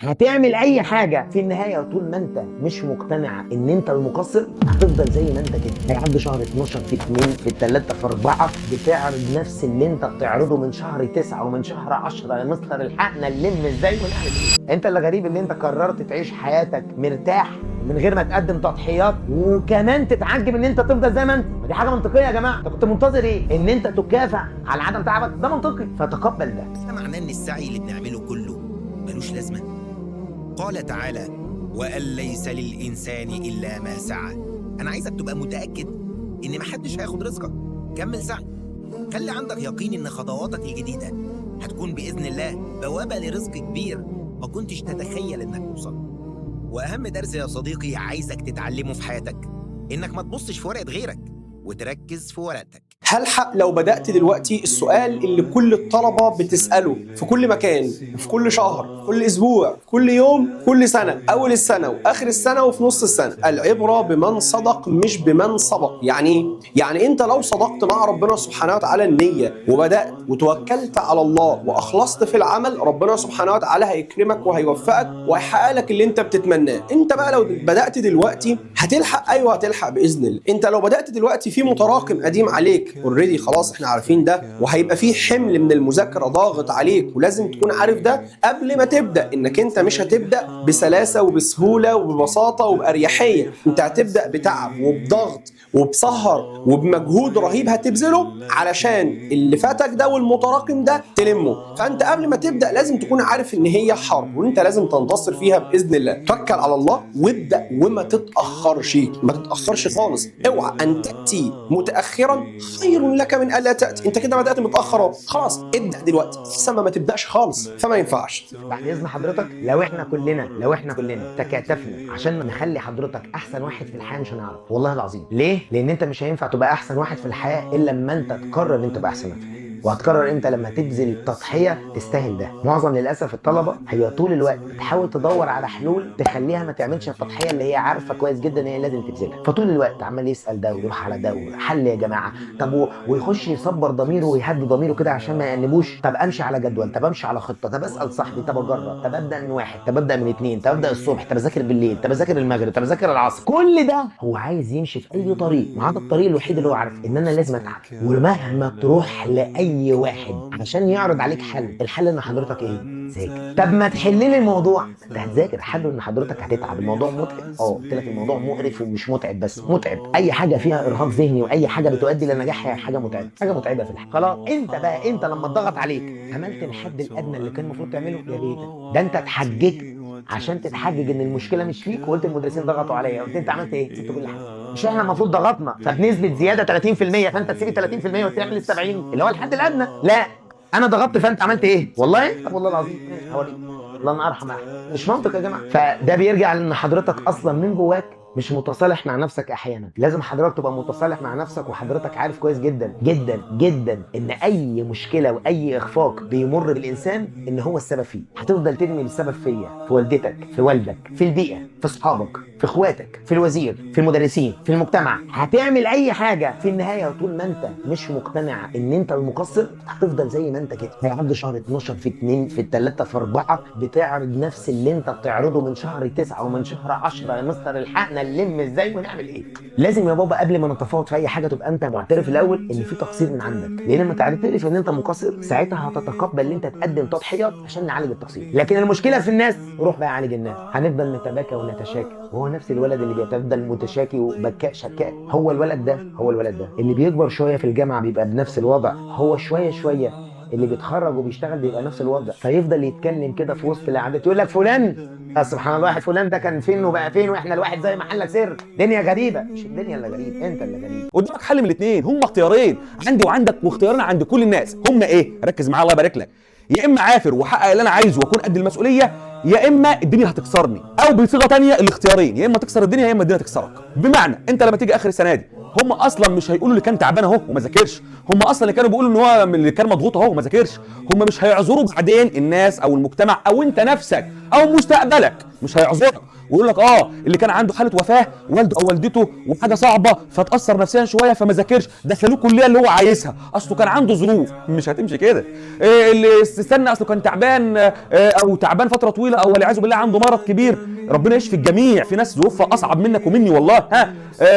هتعمل اي حاجه في النهايه طول ما انت مش مقتنع ان انت المقصر هتفضل زي ما انت كده. هيعدي شهر 12 في 2 في 3 في 4 بتعرض نفس اللي انت بتعرضه من شهر 9 ومن شهر 10. يا مستر الحقنا نلم ازاي ونعمل ايه؟ انت اللي غريب اللي انت قررت تعيش حياتك مرتاح من غير ما تقدم تضحيات وكمان تتعجب ان انت تفضل زي ما انت. دي حاجه منطقيه يا جماعه. انت كنت منتظر ايه؟ ان انت تكافئ على عدم تعبك؟ ده منطقي، فتقبل ده. ده معناه ان السعي اللي بنعمله كله ملوش لازمه. قال تعالى: وأن ليس للإنسان إلا ما سعى. أنا عايزك تبقى متأكد إن محدش هياخد رزقك. كمل سعي، خلي عندك يقين إن خطواتك الجديدة هتكون بإذن الله بوابة لرزق كبير ما كنتش تتخيل إنك توصل. وأهم درس يا صديقي عايزك تتعلمه في حياتك إنك ما تبصش في ورقة غيرك وتركز في ورقتك. هلحق لو بدأت دلوقتي السؤال اللي كل الطلبة بتسأله في كل مكان، في كل شهر، كل أسبوع، كل يوم، كل سنة، أول السنة وآخر السنة وفي نص السنة. العبرة بمن صدق مش بمن سبق. يعني أنت لو صدقت مع ربنا سبحانه وتعالى النية وبدأت وتوكلت على الله وأخلصت في العمل، ربنا سبحانه وتعالى هيكرمك وهيوفقك وهيحقق لك اللي أنت بتتمناه. أنت بقى لو بدأت دلوقتي هتلحق. أيوه هتلحق بإذن الله. أنت لو بدأت دلوقتي في متراكم قديم عليك اوريدي، خلاص احنا عارفين ده، وهيبقى في حمل من المذاكره ضاغط عليك ولازم تكون عارف ده قبل ما تبدا. انك انت مش هتبدا بسلاسه وبسهوله وببساطه وباريحيه، انت هتبدا بتعب وبضغط وبسهر وبمجهود رهيب هتبذله علشان اللي فاتك ده والمتراكم ده تلمه. فانت قبل ما تبدا لازم تكون عارف ان هي حرب وانت لازم تنتصر فيها باذن الله. توكل على الله وابدا وما تتاخرش، ما تتاخرش خالص. اوعى ان تاتي متاخرا خير لك من الا تاتي. انت كده بدات متاخر، خلاص ابدا دلوقتي. احسن ما تبداش خالص، فما ينفعش. بعد اذن حضرتك لو احنا كلنا تكاتفنا عشان نخلي حضرتك احسن واحد في الحياه مش هنعرف والله العظيم. ليه؟ لان انت مش هينفع تبقى احسن واحد في الحياه الا لما انت تقرر ان انت تبقى احسن واحد. وهتقرر امتى؟ لما تبذل تضحيه تستاهل ده. معظم للاسف الطلبه هي طول الوقت بتحاول تدور على حلول تخليها ما تعملش التضحيه اللي هي عارفه كويس جدا ان هي لازم تبذلها. فطول الوقت عمال يسال ده ويروح على ده حل يا جماعه. طب ويخش يصبر ضميره ويهدي ضميره كده عشان ما يأنبوش. طب امشي على جدول، طب امشي على خطه، طب اسال صاحبي، طب اجرب، طب ابدا من 1، طب ابدا من 2، طب ابدا الصبح، طب اذاكر بالليل، طب اذاكر المغرب، طب اذاكر العصر. كل ده هو عايز يمشي في اي طريق، ما هذا الطريق الوحيد اللي هو عارف ان انا لازم اتعب. ومهما تروح لاي واحد عشان يعرض عليك حل، الحل ان حضرتك ايه؟ ذاكر. طب ما تحل لي الموضوع، انت هتذاكر. حله ان حضرتك هتتعب. الموضوع متعب، قلت لك الموضوع مقرف ومش متعب بس متعب. اي حاجه فيها ارهاق ذهني واي حاجه بتؤدي للنجاح هي حاجه متعبه، حاجه متعبه في الحياه. خلاص انت لما اتضغط عليك عملت الحد الادنى اللي كان المفروض تعمله. يا ريتك ده انت اتحججت عشان تتحجج ان المشكله مش فيك وقلت المدرسين ضغطوا عليا. قلت انت عملت ايه؟ سبت كل حاجه. مش احنا المفروض ضغطنا فبنسبه زياده 30% فانت تسيب 30% وتعمل 70 اللي هو الحد الادنى؟ لا، انا ضغطت فانت عملت ايه؟ والله طب والله العظيم هوريك. الله انا ارحم احد. مش منطق يا جماعه. فده بيرجع لان حضرتك اصلا من جواك مش متصالح مع نفسك. احيانا لازم حضرتك تبقى متصالح مع نفسك وحضرتك عارف كويس جدا جدا جدا ان اي مشكله واي اخفاق بيمر بالانسان ان هو السبب فيه. هتفضل ترمي السبب فيا، في والدتك، في والدك، في البيئه، في اصحابك، في اخواتك، في الوزير، في المدرسين، في المجتمع. هتعمل اي حاجه في النهايه طول ما انت مش مقتنع ان انت المقصر هتفضل زي ما انت كده. هيعدي شهر 12 في 2 في 3 في 4 بتعرض نفس اللي انت بتعرضه من شهر 9 ومن شهر 10. يا مستر الحقنا نلم ازاي ونعمل ايه؟ لازم يا بابا قبل ما نتفاوض في اي حاجه تبقى انت معترف الاول ان في تقصير من عندك. لان لما تعترف ان انت مقصر ساعتها هتتقبل ان انت تقدم تضحيات عشان نعالج التقصير. لكن المشكله في الناس، روح بقى عالج الناس. هنفضل نتباكى ونتشاكى وهو نفس الولد اللي بيفضل متشاكي وبكاء شكاء. هو الولد ده اللي بيكبر شويه في الجامعه بيبقى بنفس الوضع. هو شويه اللي بيتخرج وبيشتغل بيبقى نفس الوضع. فيفضل يتكلم كده في وسط القعدات يقول لك فلان سبحان الله واحد فلان ده كان فين وبقى فين واحنا الواحد زي محلك سر. دنيا غريبه. مش الدنيا اللي غريب، انت اللي غريب. قدامك حل من الاثنين، هم اختيارين عندي وعندك واختيارين عند كل الناس. هم ايه؟ ركز معايا الله يبارك لك. يا اما عافر واحقق اللي انا عايزه واكون قد المسؤوليه، يا اما الدنيا هتكسرني. او بصيغه ثانيه الاختيارين، يا اما تكسر الدنيا يا اما الدنيا تكسرك. بمعنى انت لما تيجي اخر السنه دي هم اصلا مش هيقولوا اللي كان تعبان اهو وما ذاكرش، هم اصلا اللي كانوا بيقولوا ان هو اللي كان مضغوط اهو وما ذاكرش، هم مش هيعذروا بعدين الناس او المجتمع او انت نفسك او مستقبلك، مش هيعذرك ويقول لك اللي كان عنده حاله وفاه والده او والدته وحاجه صعبه فتاثر نفسيا شويه فما ذاكرش، دخلوه الكليه اللي هو عايزها، اصله كان عنده ظروف. مش هتمشي كده. اللي استنى اصله كان تعبان او تعبان فتره طويله او والعياذ بالله عنده مرض كبير، ربنا يشفي الجميع، في ناس ظروفها اصعب منك ومني والله،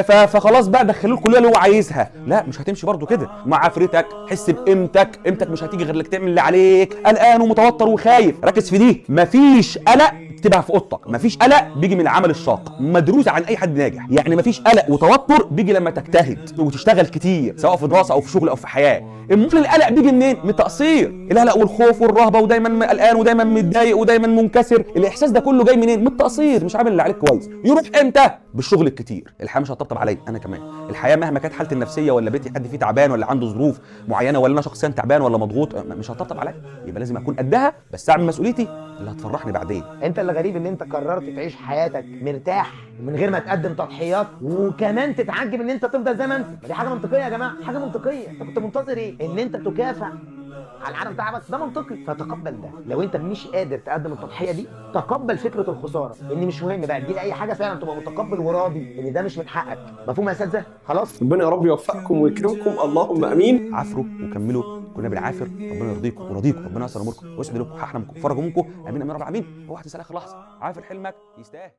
فخلاص بقى دخلوه الكليه اللي هو عايزها. لا مش هتمشي برضو كده. مع عفرتك حس بقيمتك مش هتيجي غير لك تعمل اللي عليك، قلقان ومتوتر وخايف، ركز في دي، مفيش قلق تبقى في اوضتك، مفيش قلق بيجي من العمل الشاق، مدروس عن اي حد ناجح، يعني مفيش قلق وتوتر بيجي لما تجتهد وتشتغل كتير سواء في دراسه او في شغل او في حياه. امال القلق بيجي منين؟ من التقصير، القلق والخوف والرهبه ودايما قلقان ودايما متضايق ودايما منكسر، الاحساس ده كله جاي منين؟ من التقصير، مش عامل اللي عليك كويس. يروح امتى؟ بالشغل الكتير. الحياه مش هتطبطب عليا انا كمان، الحياه مهما كانت حالتي النفسيه ولا بيتي حد فيه تعبان ولا عنده ظروف معينه ولا انا شخصيا تعبان ولا مضغوط، مش هتطبطب عليا، يبقى لازم اكون قدها بس اعمل مسؤوليتي اللي هتفرحني بعدين. انت اللي غريب ان انت قررت تعيش حياتك مرتاح من غير ما تقدم تضحيات، وكمان تتعجب ان انت تفضل زي ما انت. دي حاجه منطقيه يا جماعه، حاجه منطقيه. انت كنت منتظر ايه؟ ان انت تكافئ على العالم تعبك؟ ده منطقي، فتقبل ده. لو انت مش قادر تقدم التضحيه دي، تقبل فكره الخساره، ان مش مهم بقى تجيلي اي حاجه، فعلا تبقى متقبل وراضي ان ده مش من حقك. مفهوم يا اساتذه؟ خلاص، ربنا يا رب يوفقكم ويكرمكم، اللهم امين. عافروا وكملوا، كنا بنعافر، ربنا يرضيكم ويرضيكم، ربنا ييسر اموركم ويسعد لكم ويحرمكم ويفرج همكم، امين امين يا رب العالمين. اوعى تنسى اخر لحظه، عافر حلمك يستاهل.